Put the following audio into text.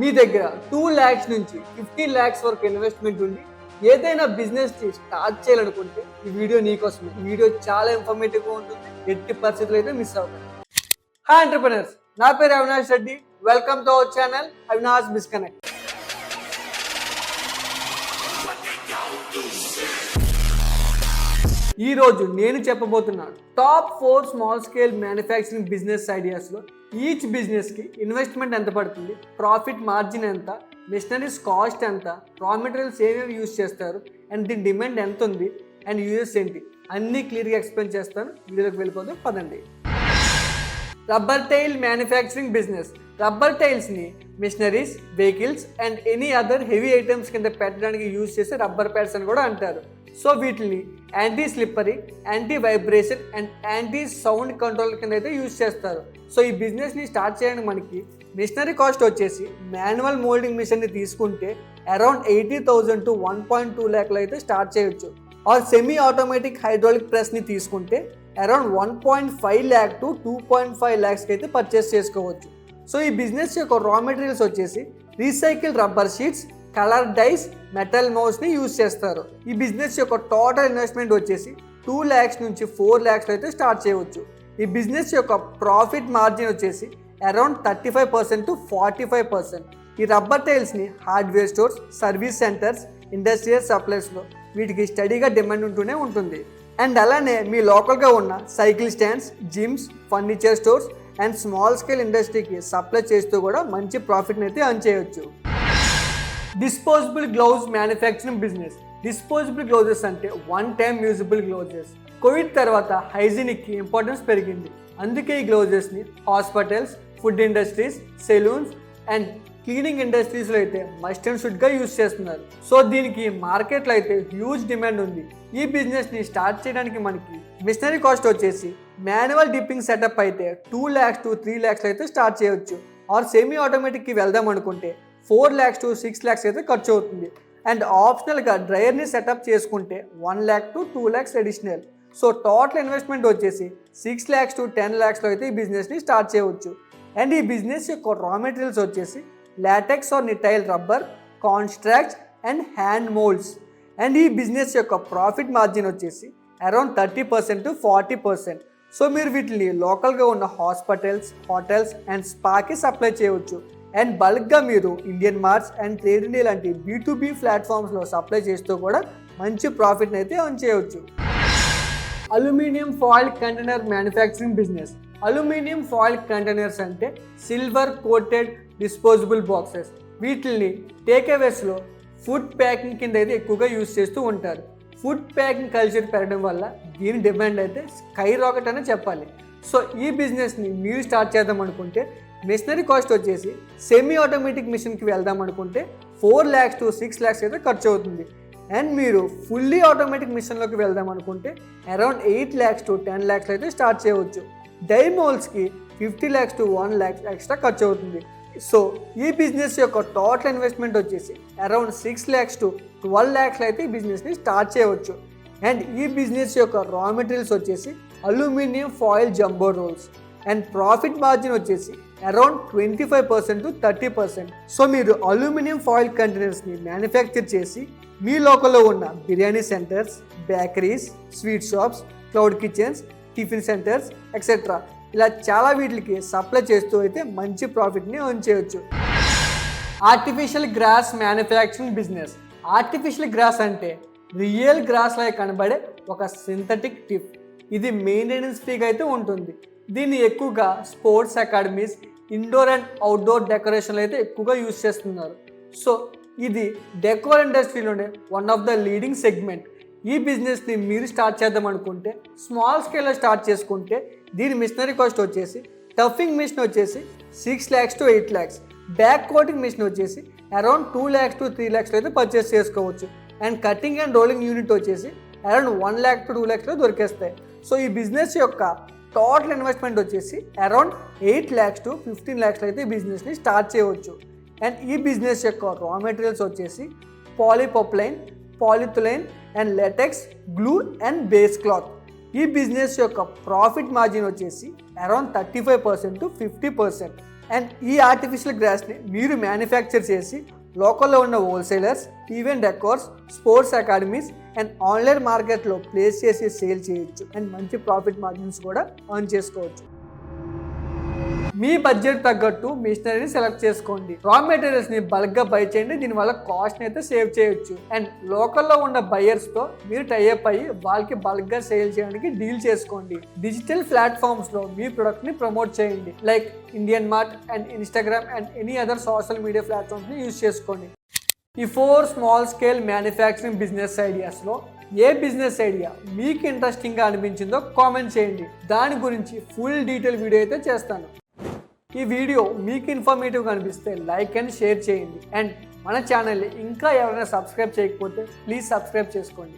మీ దగ్గర 2 lakhs నుంచి 15 lakhs వరకు ఇన్వెస్ట్మెంట్ ఉండి ఏదైనా బిజినెస్ స్టార్ట్ చేయాలనుకుంటే ఈ వీడియో నీకోసమే. ఈ వీడియో చాలా ఇన్ఫర్మేటివ్గా ఉంటుంది, ఎట్టి పరిస్థితులు అయితే మిస్ అవుతాయి. హాయ్ ఎంటర్‌ప్రెన్యూర్స్, నా పేరు Avinash Reddy. Welcome to our channel Avinash Bizconnect. ఈ రోజు నేను చెప్పబోతున్నాను top 4 small scale manufacturing business ఐడియాస్లో ఈచ్ బిజినెస్కి ఇన్వెస్ట్మెంట్ ఎంత పడుతుంది, ప్రాఫిట్ మార్జిన్ ఎంత, మిషనరీస్ కాస్ట్ ఎంత, రా మెటీరియల్స్ ఏమేమి యూజ్ చేస్తారు, అండ్ దీని డిమాండ్ ఎంత ఉంది, అండ్ యూఎస్ ఏంటి, అన్నీ క్లియర్గా ఎక్స్ప్లెయిన్ చేస్తాను. వీడియోకి వెళ్ళిపోతే పదండి. Rubber tile manufacturing business. Rubber టైల్స్ని machineries, vehicles and any other heavy items కింద పెట్టడానికి యూజ్ చేసే రబ్బర్ ప్యాడ్స్ అని కూడా అంటారు. సో వీటిని anti slippery, anti vibration and anti sound control కింద అయితే యూజ్ చేస్తారు. సో ఈ బిజినెస్ని స్టార్ట్ చేయడానికి మనకి మిషనరీ కాస్ట్ వచ్చేసి మాన్యువల్ మోల్డింగ్ మిషన్ని తీసుకుంటే అరౌండ్ 80,000 to 1.2 lakhs అయితే స్టార్ట్ చేయొచ్చు. ఆర్ సెమీ ఆటోమేటిక్ హైడ్రాలిక్ ప్రెస్ని తీసుకుంటే అరౌండ్ 1.5 lakh to 2.5 lakhs అయితే పర్చేస్ చేసుకోవచ్చు. సో ఈ బిజినెస్ యొక్క రా మెటీరియల్స్ వచ్చేసి recycle rubber sheets, colour dyes, metal మౌస్ని యూజ్ చేస్తారు. ఈ బిజినెస్ యొక్క టోటల్ ఇన్వెస్ట్మెంట్ వచ్చేసి 2 lakhs నుంచి 4 lakhs అయితే స్టార్ట్ చేయవచ్చు. ఈ బిజినెస్ యొక్క ప్రాఫిట్ మార్జిన్ వచ్చేసి అరౌండ్ 35% to 45%. ఈ రబ్బర్ టైల్స్ని hardware stores, service centres, industrial సప్లైస్లో వీటికి స్టడీగా డిమాండ్ ఉంటూనే ఉంటుంది. అండ్ అలానే మీ లోకల్గా ఉన్న cycle stands, gyms, furniture stores and small scale ఇండస్ట్రీకి సప్లై చేస్తూ కూడా మంచి ప్రాఫిట్ని అయితే అర్న్ చేయొచ్చు. Disposable glove manufacturing business. Disposable gloves అంటే one time usable gloves. Covid తర్వాత హైజీనిక్కి ఇంపార్టెన్స్ పెరిగింది. అందుకే ఈ గ్లౌజెస్ని hospitals, food industries, salons and cleaning ఇండస్ట్రీస్లో అయితే మస్ట్ అండ్ షుడ్గా యూజ్ చేస్తున్నారు. సో దీనికి మార్కెట్లో అయితే హ్యూజ్ డిమాండ్ ఉంది. ఈ బిజినెస్ని స్టార్ట్ చేయడానికి మనకి మిషనరీ కాస్ట్ వచ్చేసి మాన్యువల్ డిప్పింగ్ సెటప్ అయితే 2 lakhs to 3 lakhs అయితే స్టార్ట్ చేయొచ్చు. ఆర్ సెమీ ఆటోమేటిక్కి వెళ్దాం అనుకుంటే 4 lakhs to 6 lakhs అయితే ఖర్చు అవుతుంది. అండ్ ఆప్షనల్గా డ్రైయర్ని సెటప్ చేసుకుంటే 1 lakh to 2 lakhs additional. So total investment వచ్చేసి 6 lakhs to 10 lakhsలో అయితే ఈ బిజినెస్ని స్టార్ట్ చేయవచ్చు. అండ్ ఈ బిజినెస్ యొక్క రా మెటీరియల్స్ వచ్చేసి latex or nitrile rubber, constructs and hand moulds. And ఈ బిజినెస్ యొక్క ప్రాఫిట్ మార్జిన్ వచ్చేసి అరౌండ్ 30% to 40%. సో మీరు వీటిని లోకల్గా ఉన్న హాస్పిటల్స్, హోటల్స్ అండ్ స్పాకి సప్లై చేయవచ్చు. అండ్ బల్క్గా మీరు Indian marts and trade India లాంటి B2B ప్లాట్ఫామ్స్లో సప్లై చేస్తూ కూడా మంచి ప్రాఫిట్ని అయితే అర్న్ చేయవచ్చు. Aluminium foil container manufacturing business. Aluminium foil containers అంటే సిల్వర్ కోటెడ్ డిస్పోజబుల్ బాక్సెస్. వీటిని టేక్అవేస్లో ఫుడ్ ప్యాకింగ్ కింద అయితే ఎక్కువగా యూజ్ చేస్తూ ఉంటారు. ఫుడ్ ప్యాకింగ్ కల్చర్ పెరగడం వల్ల దీని డిమాండ్ అయితే స్కై రాకెట్ అనే చెప్పాలి. సో ఈ బిజినెస్ని మీరు స్టార్ట్ చేద్దాం అనుకుంటే మిషనరీ కాస్ట్ వచ్చేసి సెమీ ఆటోమేటిక్ మిషన్కి వెళ్దాం అనుకుంటే 4 lakhs to 6 lakhs అయితే ఖర్చు అవుతుంది. అండ్ మీరు ఫుల్లీ ఆటోమేటిక్ మిషన్లోకి వెళ్దాం అనుకుంటే అరౌండ్ 8 lakhs to 10 lakhs అయితే స్టార్ట్ చేయవచ్చు. డై మోల్స్కి 50 lakhs to 1 lakh ఎక్స్ట్రా ఖర్చు అవుతుంది. సో ఈ బిజినెస్ యొక్క టోటల్ ఇన్వెస్ట్మెంట్ వచ్చేసి అరౌండ్ 6 lakhs to 12 lakhs అయితే ఈ బిజినెస్ని స్టార్ట్ చేయవచ్చు. అండ్ ఈ బిజినెస్ యొక్క రా మెటీరియల్స్ వచ్చేసి aluminium foil jumbo rolls. And profit margin వచ్చేసి అరౌండ్ 25% to 30%. సో మీరు అల్యూమినియం ఫాయిల్ కంటైనర్స్ని మ్యానుఫ్యాక్చర్ చేసి మీ లోకల్లో ఉన్న biryani centres, bakeries, sweet shops, cloud kitchens, tiffin centres etcetera ఇలా చాలా వీటికి సప్లై చేస్తూ అయితే మంచి ప్రాఫిట్ని ఎర్న్ చేయొచ్చు. Artificial grass manufacturing business. Artificial grass అంటే రియల్ గ్రాస్ లాగా కనబడే ఒక సింథటిక్ టిప్. ఇది మెయింటెనెన్స్ ఫ్రీగా అయితే ఉంటుంది. దీన్ని ఎక్కువగా sports academies, indoor and outdoor డెకరేషన్లు అయితే ఎక్కువగా యూజ్ చేస్తున్నారు. సో ఇది డెకోర్ ఇండస్ట్రీలోనే one of the leading segment. ఈ బిజినెస్ని మీరు స్టార్ట్ చేద్దాం అనుకుంటే స్మాల్ స్కేల్లో స్టార్ట్ చేసుకుంటే దీని మిషనరీ కాస్ట్ వచ్చేసి టఫింగ్ మిషన్ వచ్చేసి 6 lakhs to 8 lakhs, back coating machine వచ్చేసి అరౌండ్ 2 lakhs to 3 lakhs అయితే పర్చేస్ చేసుకోవచ్చు. And cutting and rolling unit వచ్చేసి అరౌండ్ 1 lakh to 2 lakhsలో దొరికేస్తాయి. సో ఈ బిజినెస్ యొక్క టోటల్ ఇన్వెస్ట్మెంట్ వచ్చేసి అరౌండ్ 8 lakhs to 15 lakhs అయితే ఈ బిజినెస్ని స్టార్ట్ చేయవచ్చు. అండ్ ఈ బిజినెస్ యొక్క రా మెటీరియల్స్ వచ్చేసి polypropylene, polyethylene and latex, glue and base cloth. ఈ బిజినెస్ యొక్క ప్రాఫిట్ మార్జిన్ వచ్చేసి అరౌండ్ 35% to 50%. అండ్ ఈ ఆర్టిఫిషియల్ గ్రాస్ని మీరు మ్యానుఫ్యాక్చర్ చేసి లోకల్లో ఉన్న wholesalers, event decors, sports academies and online మార్కెట్లో ప్లేస్ చేసి సేల్ చేయొచ్చు అండ్ మంచి ప్రాఫిట్ మార్జిన్స్ కూడా ఎర్న్ చేసుకోవచ్చు. మీ బడ్జెట్ తగ్గట్టు మిషనరీని సెలెక్ట్ చేసుకోండి. రా మెటీరియల్స్ ని బల్క్ గా బై చేయండి, దీనివల్ల కాస్ట్ అయితే సేవ్ చేయొచ్చు. అండ్ లోకల్లో ఉన్న బయర్స్ తో మీరు టైఅప్ అయ్యి వాళ్ళకి బల్క్ గా సేల్ చేయడానికి డీల్ చేసుకోండి. డిజిటల్ ప్లాట్ఫామ్స్ లో మీ ప్రొడక్ట్ ని ప్రమోట్ చేయండి, like Indian mart and Instagram and any other social media platforms ని యూజ్ చేసుకోండి. ఈ 4 స్మాల్ స్కేల్ మ్యానుఫ్యాక్చరింగ్ బిజినెస్ ఐడియాస్లో ఏ బిజినెస్ ఐడియా మీకు ఇంట్రెస్టింగ్గా అనిపించిందో కామెంట్ చేయండి. దాని గురించి ఫుల్ డీటెయిల్ వీడియో అయితే చేస్తాను. ఈ వీడియో మీకు ఇన్ఫర్మేటివ్గా అనిపిస్తే లైక్ అండ్ షేర్ చేయండి. అండ్ మన ఛానల్ని ఇంకా ఎవరైనా సబ్స్క్రైబ్ చేయకపోతే ప్లీజ్ సబ్స్క్రైబ్ చేసుకోండి.